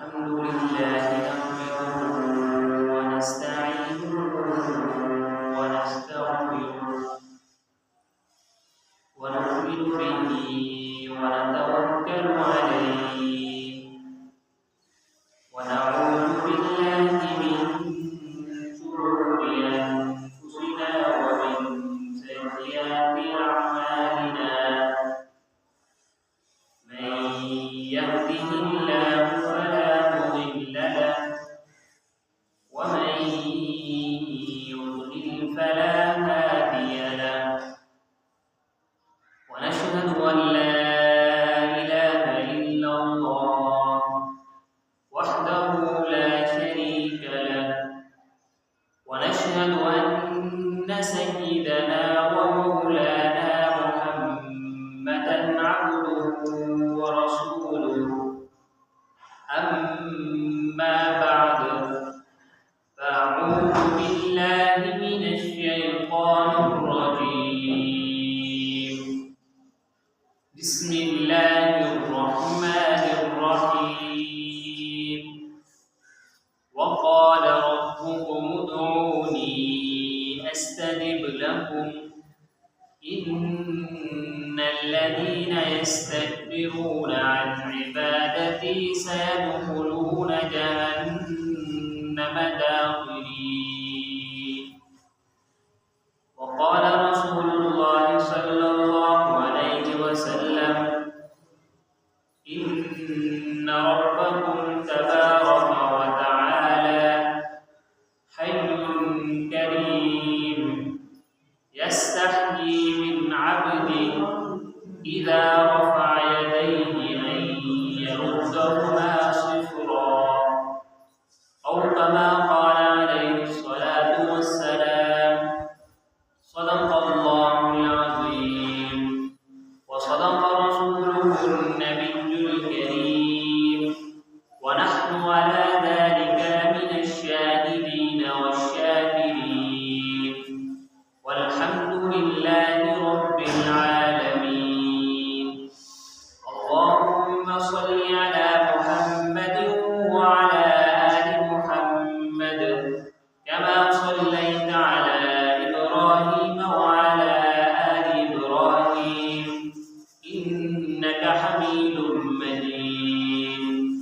الحمد لله نحمده ونستعينه ونستغفره ونؤمن به ونتوكل عليه ونعوذ بالله من شرور أنفسنا ومن سيئات أعمالنا من يهده الله فلا مضل له ومن يضلل فلا هادي له ونشهد أن لا إله إلا الله وحده لا شريك له ونشهد أن سيدنا ومولانا محمدا عبده ورسوله أما بعد فأعوذ بالله من الشيطان الرجيم بسم الله الرحمن الرحيم وقال ربكم ادعوني أستجب لكم إن الذين يستكبرون عن عبادتي سيدخلون جهنم داخرين وقال رسول الله صلى الله عليه وسلم إن ربكم تبارك وتعالى حي كريم يستحيي من عبده إذا رفع يديه أن يردهما صفرا أو كما قال عليه الصلاة والسلام صدق الله العظيم وصدق رسوله النبي الكريم ونحن على ذلك من الشاهدين والشاكرين والحمد لله رب العالمين اللهم صل على محمد وعلى آل محمد كما صليت على إبراهيم وعلى آل إبراهيم إنك حميد مجيد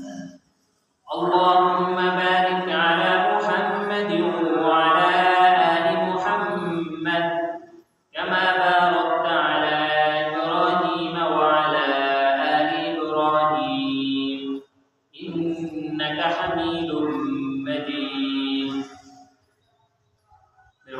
اللهم بارك على محمد وعلى آل محمد كما باركت على إبراهيم وعلى آل إبراهيم إنك حميد مجيد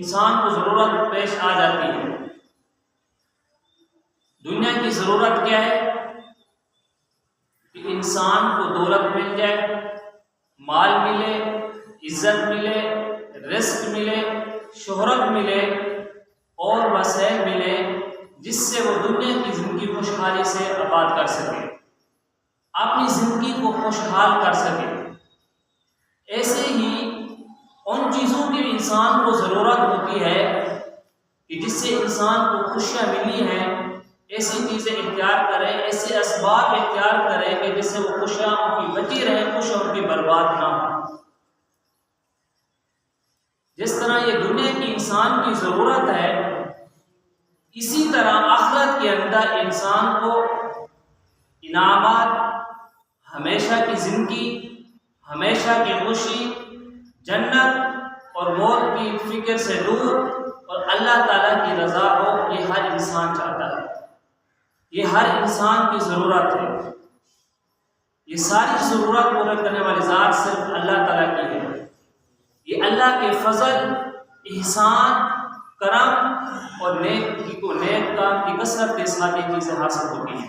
انسان کو ضرورت پیش آ جاتی ہے۔ دنیا کی ضرورت کیا ہے؟ کہ انسان کو دولت مل جائے، مال ملے، عزت ملے، رزق ملے، شہرت ملے اور وسائل ملے، جس سے وہ دنیا کی زندگی خوشحالی سے آباد کر سکے، اپنی زندگی کو خوشحال کر سکے۔ ایسے ہی ان چیزوں کی انسان کو ضرورت ہوتی ہے کہ جس سے انسان کو خوشیاں ملی ہیں، ایسی چیزیں اختیار کریں، ایسے اسباب اختیار کریں کہ جس سے وہ خوشیاں ان کی بچی رہیں، خوشیاں ان کی برباد نہ ہوں۔ جس طرح یہ دنیا کی انسان کی ضرورت ہے، اسی طرح آخرت کے اندر انسان کو انعامات، ہمیشہ کی زندگی، ہمیشہ کی خوشی، جنت اور موت کی فکر سے دور اور اللہ تعالیٰ کی رضا ہو، یہ ہر انسان چاہتا ہے، یہ ہر انسان کی ضرورت ہے۔ یہ ساری ضرورت پورا کرنے والی ذات صرف اللہ تعالیٰ کی ہے۔ یہ اللہ کے فضل، احسان، کرم اور نیک کام کی کثرت کے ساتھ یہ چیزیں حاصل ہوتی ہیں۔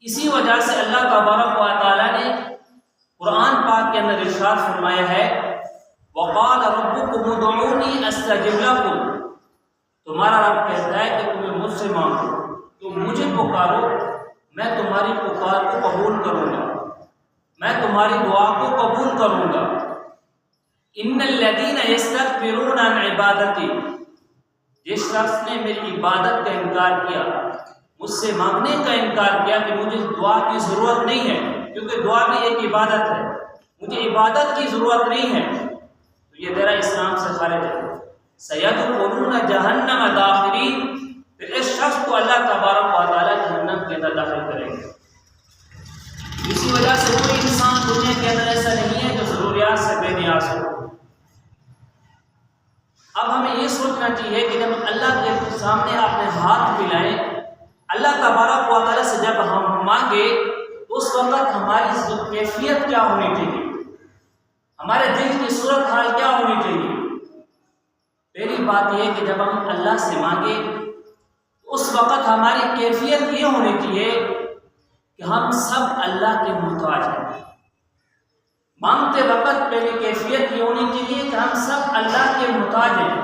اسی وجہ سے اللہ تبارک و تعالیٰ نے قرآن پاک کے اندر ارشاد فرمایا ہے، وقال ربکم ادعونی استجب لکم، تمہارا رب کہتا ہے کہ تمہیں مجھ سے مانگو، تم مجھے پکارو، میں تمہاری پکار کو قبول کروں گا، میں تمہاری دعا کو قبول کروں گا۔ ان الذین یستکبرون عن عبادتی، جس شخص نے میری عبادت کا انکار کیا، مجھ سے مانگنے کا انکار کیا کہ مجھے دعا کی ضرورت نہیں ہے، کیونکہ دعا بھی ایک عبادت ہے، مجھے عبادت کی ضرورت نہیں ہے، تو یہ تیرا اسلام سے خارج ہے۔ سیدخلون جہنم داخرین، پھر اس شخص کو اللہ تبارک و تعالیٰ جہنم کے اندر داخل کریں گے۔ اسی وجہ سے کوئی انسان دنیا کے اندر ایسا نہیں ہے جو ضروریات سے بے نیاز ہو۔ اب ہمیں یہ سوچنا چاہیے کہ جب اللہ کے سامنے اپنے ہاتھ ملائیں، اللہ تبارک و تعالیٰ سے جب ہم مانگے تو اس وقت ہماری کیفیت کیا ہونی چاہیے، ہمارے دل کی صورت حال کیا ہونی چاہیے؟ پہلی بات یہ کہ جب ہم اللہ سے مانگے اس وقت ہماری کیفیت یہ ہونی چاہیے کہ ہم سب اللہ کے محتاج ہیں۔ مانگتے وقت پہلی کیفیت یہ ہونی چاہیے کہ ہم سب اللہ کے محتاج ہیں،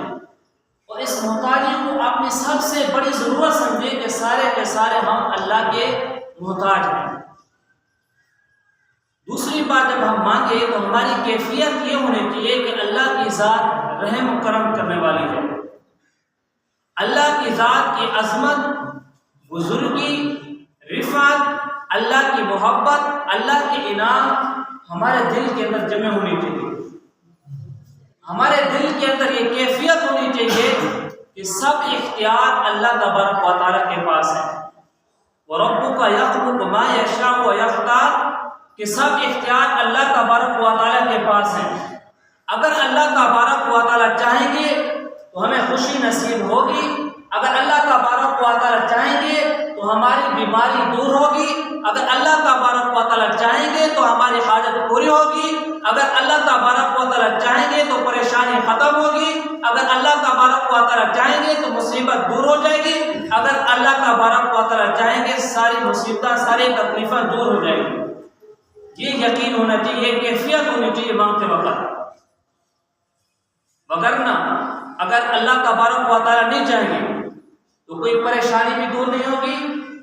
اور اس محتاجی کو اپنی سب سے بڑی ضرورت سمجھیں کہ سارے کے سارے ہم اللہ کے محتاج ہیں۔ دوسری بات، جب ہم مانگے تو ہماری کیفیت یہ ہونی چاہیے کہ اللہ کی ذات رحم و کرم کرنے والی ہے، اللہ کی ذات کی عظمت، بزرگی، رفعت، اللہ کی محبت، اللہ کے انعام ہمارے دل کے اندر جمع ہونی چاہیے۔ ہمارے دل کے اندر یہ کیفیت ہونی چاہیے کہ سب اختیار اللہ تبارک و تعالیٰ کے پاس ہے۔ وَرَبُّكَ يَخْلُقُ مَا يَشَاءُ وَيَخْتَارُ، کہ سب اختیار اللہ تبارک و تعالیٰ کے پاس ہیں۔ اگر اللہ تبارک و تعالیٰ چاہیں گے تو ہمیں خوشی نصیب ہوگی، اگر اللہ تبارک و تعالیٰ چاہیں گے تو ہماری بیماری دور ہوگی، اگر اللہ تبارک و تعالیٰ چاہیں گے تو ہماری حاجت پوری ہوگی، اگر اللہ تبارک و تعالیٰ چاہیں گے تو پریشانی ختم ہوگی، اگر اللہ تبارک و تعالیٰ چاہیں گے تو مصیبت دور ہو جائے گی، اگر اللہ تبارک و تعالیٰ چاہیں گے ساری مصیبتیں، ساری تکلیفیں دور ہو جائیں گی۔ یہ یقین ہونا چاہیے، کیفیت ہونی چاہیے مانگتے وقت۔ وگرنہ اگر اللہ تبارک و تعالیٰ نہیں چاہیں گے تو کوئی پریشانی بھی دور نہیں ہوگی،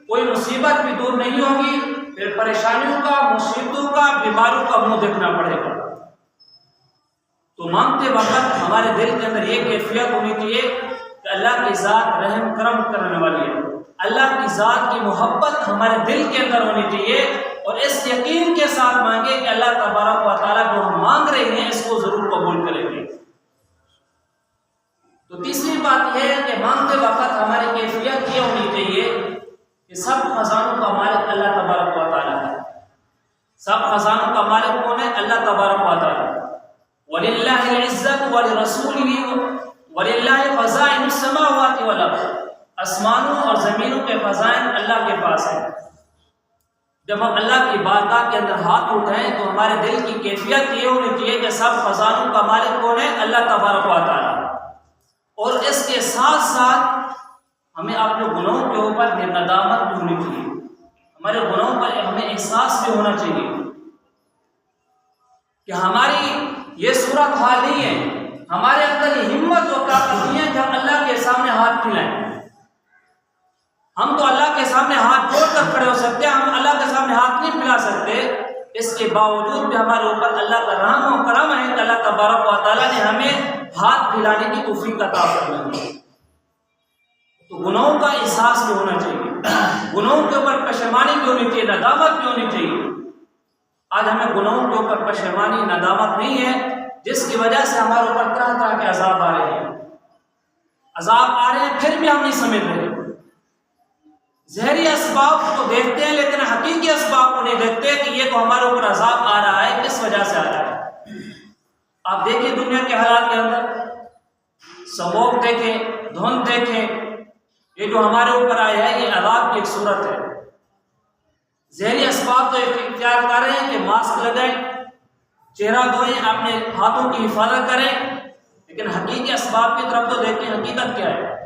کوئی مصیبت بھی دور نہیں ہوگی، پھر پریشانیوں کا، مصیبتوں کا، بیماریوں کا منہ دیکھنا پڑے گا۔ تو مانگتے وقت ہمارے دل کے اندر یہ کیفیت ہونی چاہیے کہ اللہ کی ذات رحم کرم کرنے والی ہے، اللہ کی ذات کی محبت ہمارے دل کے اندر ہونی چاہیے، اور اس یقین کے ساتھ مانگے کہ اللہ تبارک و تعالیٰ جو ہم مانگ رہے ہیں اس کو ضرور قبول کریں گے۔ تو تیسری بات یہ ہے کہ مانگتے وقت ہماری کیفیت یہ ہونی چاہیے کہ سب خزانوں کا مالک اللہ تبارک و تعالیٰ ہے۔ سب خزانوں کا مالک کون ہے؟ اللہ تبارک و تعالیٰ۔ وَلِلَّهِ الْعِزَّةُ وَلِرَسُولِهِ وَلِلَّهِ خَزَائِنُ السَّمَاوَاتِ وَالْأَرْضِ، آسمانوں اور زمینوں کے خزائن اللہ کے پاس ہیں۔ جب ہم اللہ کی بارگاہ کے اندر ہاتھ اٹھائیں تو ہمارے دل کی کیفیت یہ ہونی چاہیے کہ سب خزانوں کا مالک کون ہے؟ اللہ تبارک و تعالیٰ۔ اور اس کے ساتھ ساتھ ہمیں اپنے گناہوں کے اوپر ندامت بھی ہونی چاہیے، ہمارے گناہوں پر ہمیں احساس بھی ہونا چاہیے کہ ہماری یہ صورت حال نہیں ہے، ہمارے اندر یہ ہمت اور طاقت نہیں ہے کہ ہم اللہ کے سامنے ہاتھ پھیلائیں۔ ہم تو اللہ کے سامنے ہاتھ جوڑ کر کھڑے ہو سکتے ہیں، ہم اللہ کے سامنے ہاتھ نہیں پھیلا سکتے۔ اس کے باوجود بھی ہمارے اوپر اللہ کا رحم و کرم ہے کہ اللہ تبارک و تعالیٰ نے ہمیں ہاتھ پھیلانے کی توفیق عطا فرمائی ہے۔ تو گناہوں کا احساس بھی ہونا چاہیے، گناہوں کے اوپر پشیمانی بھی ہونی چاہیے، ندامت بھی ہونی چاہیے۔ آج ہمیں گناہوں کے اوپر پشیمانی ندامت نہیں ہے، جس کی وجہ سے ہمارے اوپر طرح طرح کے عذاب آ رہے ہیں، عذاب آ رہے ہیں پھر بھی ہم نہیں سمجھ رہے۔ ظاہری اسباب کو دیکھتے ہیں لیکن حقیقی اسباب کو نہیں دیکھتے کہ یہ تو ہمارے اوپر عذاب آ رہا ہے، کس وجہ سے آ رہا ہے۔ آپ دیکھیں دنیا کے حالات کے اندر، سموگ دیکھیں، دھند دیکھیں، یہ جو ہمارے اوپر آیا ہے یہ عذاب کی ایک صورت ہے۔ ظاہری اسباب تو اختیار کر رہے ہیں کہ ماسک لگائیں، چہرہ دھوئیں، اپنے ہاتھوں کی حفاظت کریں، لیکن حقیقی اسباب کی طرف تو دیکھیں حقیقت کیا ہے۔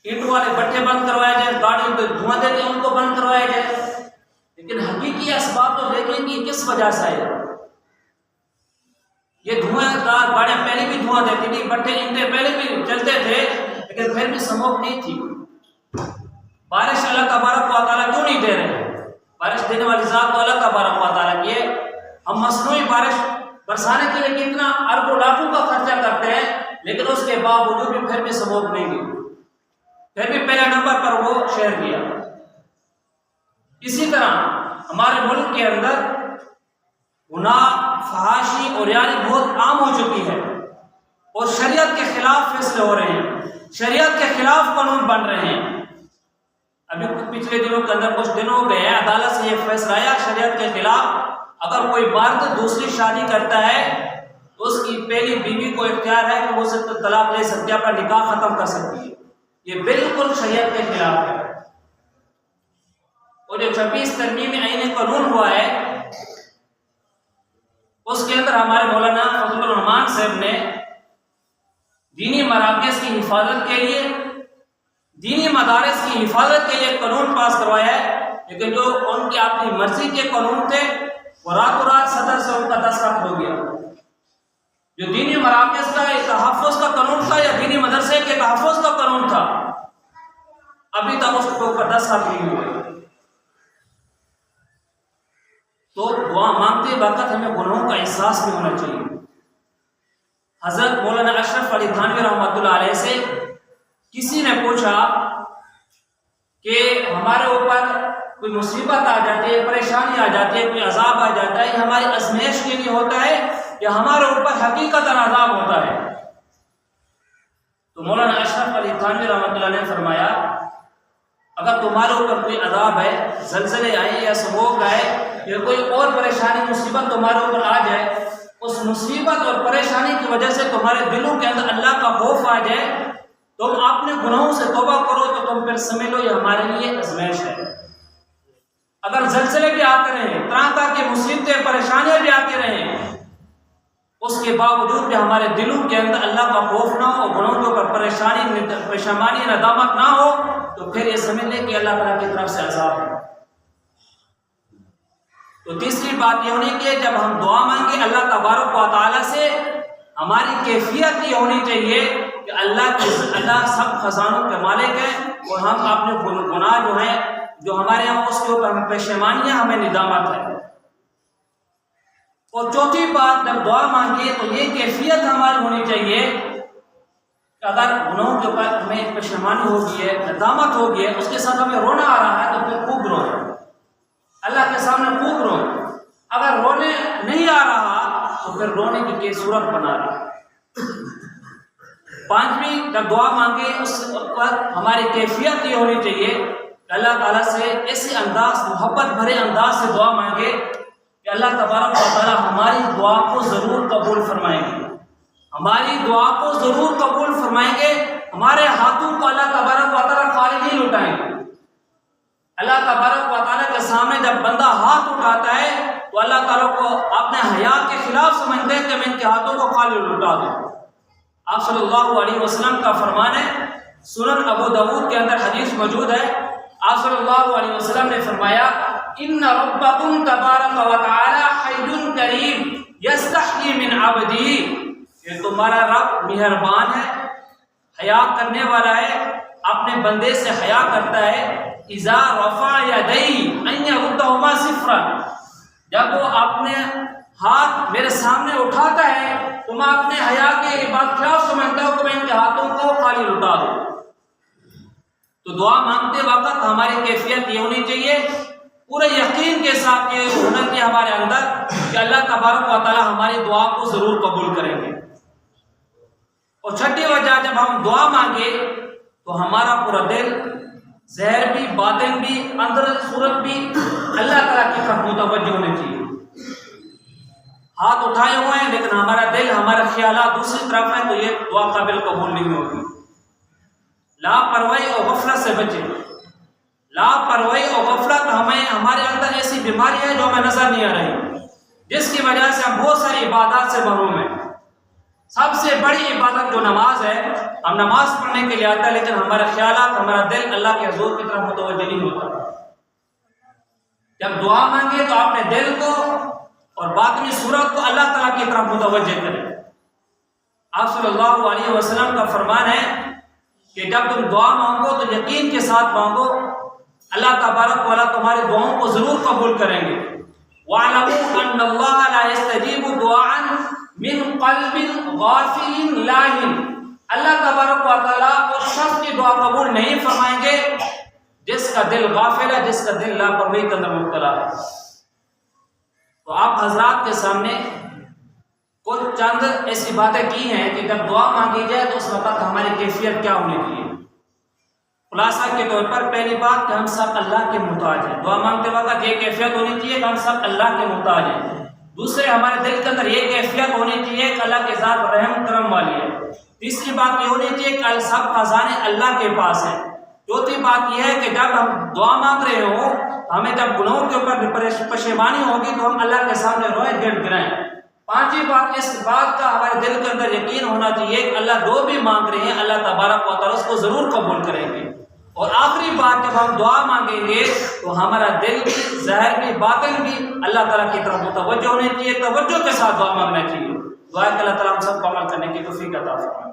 اینٹ والے بٹھے بند کروائے جائیں، گاڑیوں پہ دھواں دیتے ہیں ان کو بند کروایا جائے، لیکن حقیقی اسباب تو دیکھیں کہ کس وجہ سے آئے۔ یہ دھواں دار گاڑیاں پہلے بھی دھواں دیتی تھی، بٹھے اینٹیں پہلے بھی چلتے تھے، لیکن پھر بھی سموگ نہیں تھی۔ بارش اللہ تبارک و تعالیٰ کیوں نہیں دے رہے؟ بارش دینے والی ذات تو اللہ تبارک و تعالیٰ کی ہے۔ ہم مصنوعی بارش برسانے کے لیے کتنا اربوں لاکھوں کا خرچہ کرتے ہیں، لیکن اس کے باوجود بھی پھر بھی سموگ نہیں دی، پھر بھی پہلے نمبر پر وہ شہر گیا۔ اسی طرح ہمارے ملک کے اندر گناہ، فحاشی اور یاری بہت عام ہو چکی ہے، اور شریعت کے خلاف فیصلے ہو رہے ہیں، شریعت کے خلاف قانون بن رہے ہیں۔ ابھی پچھلے دنوں کے اندر کچھ دنوں گئے ہیں، عدالت سے یہ فیصلہ آیا شریعت کے خلاف، اگر کوئی مرد دوسری شادی کرتا ہے تو اس کی پہلی بیوی کو اختیار ہے کہ وہ اسے طلاق لے سکتی ہے، اپنا نکاح ختم کر سکتی ہے۔ یہ بالکل شریعت کے خلاف ہے۔ اور جو 26 ترمیم آئین قانون ہوا ہے اس کے اندر ہمارے مولانا فضل الرحمان صاحب نے دینی مراکز کی حفاظت کے لیے، دینی مدارس کی حفاظت کے لیے قانون پاس کروایا ہے، لیکن جو ان کی اپنی مرضی کے قانون تھے وہ راتوں رات صدر سے ان کا دستخط ہو گیا۔ جو دینی مراکز کا ایک تحفظ کا قانون تھا یا دینی مدرسے کے تحفظ کا قانون تھا، ابھی تک اس کے اوپر دستخط نہیں ہوئے۔ تو دعا مانگتے وقت ہمیں گناہوں کا احساس بھی ہونا چاہیے۔ حضرت مولانا اشرف علی تھانوی رحمۃ اللہ علیہ سے کسی نے پوچھا کہ ہمارے اوپر کوئی مصیبت آ جاتی ہے، پریشانی آ جاتی ہے، کوئی عذاب آ جاتا ہے، یہ ہماری آزمائش کے لیے ہوتا ہے یا ہمارے اوپر حقیقتاً عذاب ہوتا ہے؟ تو مولانا اشرف علی تھانوی رحمۃ اللہ نے فرمایا اگر تمہارے اوپر کوئی عذاب ہے، زلزلے آئے یا سموگ آئے یا کوئی اور پریشانی مصیبت تمہارے اوپر آ جائے، اس مصیبت اور پریشانی کی وجہ سے تمہارے دلوں کے اندر اللہ کا خوف آ جائے، تم اپنے گناہوں سے توبہ کرو تو تم پھر سمجھ لو یہ ہمارے لیے آزمائش ہے۔ اگر زلزلے بھی آتے رہیں، طرح طرح کی مصیبتیں پریشانیاں بھی آتی رہیں، اس کے باوجود بھی ہمارے دلوں کے اندر اللہ کا خوف نہ ہو، گناہوں کے اوپر پریشانی ندامت نہ ہو، تو پھر یہ سمجھ لیں کہ اللہ تعالیٰ کی طرف سے عذاب ہے۔ تو تیسری بات یہ ہونی کہ جب ہم دعا مانگیں اللہ تبارک و تعالیٰ سے، ہماری کیفیت یہ ہونی چاہیے کہ اللہ سب خزانوں کے مالک ہے، اور ہم اپنے گناہ جو ہیں جو ہمارے یہاں اس کے اوپر ہمیں پشیمانیاں، ہمیں ندامت ہے۔ اور چوتھی بات جب دعا مانگیے تو یہ کیفیت ہماری ہونی چاہیے کہ اگر گناہوں کے اوپر ہمیں پشیمانی ہوگی ہے، ندامت ہوگی ہے، اس کے ساتھ ہمیں رونا آ رہا ہے تو پھر خوب روئیں، اللہ کے سامنے خوب روئیں۔ اگر رونے نہیں آ رہا تو پھر رونے کی صورت بنا رہا۔ پانچویں جب دعا مانگے اس وقت ہماری کیفیت یہ ہونی چاہیے کہ اللہ تعالیٰ سے ایسے انداز، محبت بھرے انداز سے دعا مانگے کہ اللہ تبارک و تعالیٰ ہماری دعا کو ضرور قبول فرمائیں گے، ہماری دعا کو ضرور قبول فرمائیں گے، ہمارے ہاتھوں کو اللہ تبارک و تعالیٰ خالی نہیں لوٹائیں گے۔ اللہ تبارک و تعالیٰ کے سامنے جب بندہ ہاتھ اٹھاتا ہے تو اللہ تعالیٰ کو اپنے حیا کے خلاف سمجھتے ہیں کہ میں ان کے ہاتھوں کو خالی لوٹا دوں۔ آپ صلی اللہ علیہ وسلم کا فرمان ہے، سنن ابو داؤد کے اندر حدیث موجود ہے، آپ صلی اللہ علیہ وسلم نے فرمایا ان ربکم تبارک و تعالی حی کریم یستحیی من عبدہ، کہ تمہارا رب مہربان ہے، حیا کرنے والا ہے، اپنے بندے سے حیا کرتا ہے، اذا رفع یدیہ ان یردہما صفرا، جب وہ اپنے ہاتھ میرے سامنے اٹھاتا ہے تو میں اپنے حیا کے بعد کیا سمجھتا ہوں کہ میں ان کے ہاتھوں کو خالی لٹا دوں۔ تو دعا مانگتے وقت ہماری کیفیت یہ ہونی چاہیے، پورے یقین کے ساتھ یہ ہونا چاہیے ہمارے اندر کہ اللہ تبارک و تعالی ہماری دعا کو ضرور قبول کریں گے۔ اور چھٹی وجہ، جب ہم دعا مانگے تو ہمارا پورا دل، ظاہر بھی باطن بھی اندر صورت بھی اللہ تعالیٰ کی طرف متوجہ ہونے چاہیے۔ ہاتھ اٹھائے ہوئے ہیں لیکن ہمارا دل، ہمارے خیالات دوسری طرف ہیں تو یہ دعا قابل قبول نہیں ہوگی۔ لاپرواہی اور غفلت سے بچیں۔ لاپرواہی اور غفلت ہمارے اندر ایسی بیماری ہے جو ہمیں نظر نہیں آ رہی، جس کی وجہ سے ہم بہت ساری عبادات سے محروم ہیں۔ سب سے بڑی عبادت جو نماز ہے، ہم نماز پڑھنے کے لیے آتا ہے لیکن ہمارے خیالات، ہمارا دل اللہ کے حضور کی طرف متوجہ نہیں ہوتا۔ جب دعا مانگے تو اپنے دل کو اور باطنی صورت کو اللہ تعالیٰ کی طرف متوجہ کریں۔ آپ صلی اللہ علیہ وسلم کا فرمان ہے کہ جب تم دعا مانگو تو یقین کے ساتھ مانگو، اللہ تبارک و تعالیٰ تمہاری دعاؤں کو ضرور قبول کریں گے۔ وَاعْلَمُوا أَنَّ اللَّهَ لَا يَسْتَجِيبُ دُعَاءً مِّن قَلْبٍ غَافِلٍ لَاهٍ، اللہ تبارک و تعالیٰ اس شخص کی دعا قبول نہیں فرمائیں گے جس کا دل غافل ہے، جس کا دل لاپرواہی کے اندر مبتلا ہے۔ تو آپ حضرات کے سامنے کچھ چند ایسی باتیں کی ہیں کہ جب دعا مانگی جائے تو اس وقت ہماری کیفیت کیا ہونی چاہیے۔ خلاصہ کے طور پر پہلی بات کہ ہم سب اللہ کے محتاج ہیں۔ دعا مانگتے وقت یہ کیفیت ہونی چاہیے کہ ہم سب اللہ کے محتاج ہیں۔ دوسرے، ہمارے دل کے اندر یہ کیفیت ہونی چاہیے کہ اللہ کے ذات رحم کرم والی ہے۔ تیسری بات یہ ہونی چاہیے کہ سب خزانے اللہ کے پاس ہیں۔ چوتھی بات یہ ہے کہ جب ہم دعا مانگ رہے ہوں، ہمیں جب گناہوں کے اوپر پشیمانی ہوگی تو ہم اللہ کے سامنے روئیں، گڑ گڑائیں۔ پانچویں بات، اس بات کا ہمارے دل کے اندر یقین ہونا چاہیے کہ اللہ جو بھی مانگ رہے ہیں اللہ تبارک و تعالیٰ اس کو ضرور قبول کریں گے۔ اور آخری بات، جب ہم دعا مانگیں گے تو ہمارا دل بھی، ظاہر بھی باطن بھی اللہ تعالیٰ کی طرف متوجہ ہونے چاہیے، توجہ کے ساتھ دعا مانگنا چاہیے۔ دعا کہ اللہ تعالیٰ ہم سب کو عمل کرنے کی توفیق عطا فرمائے۔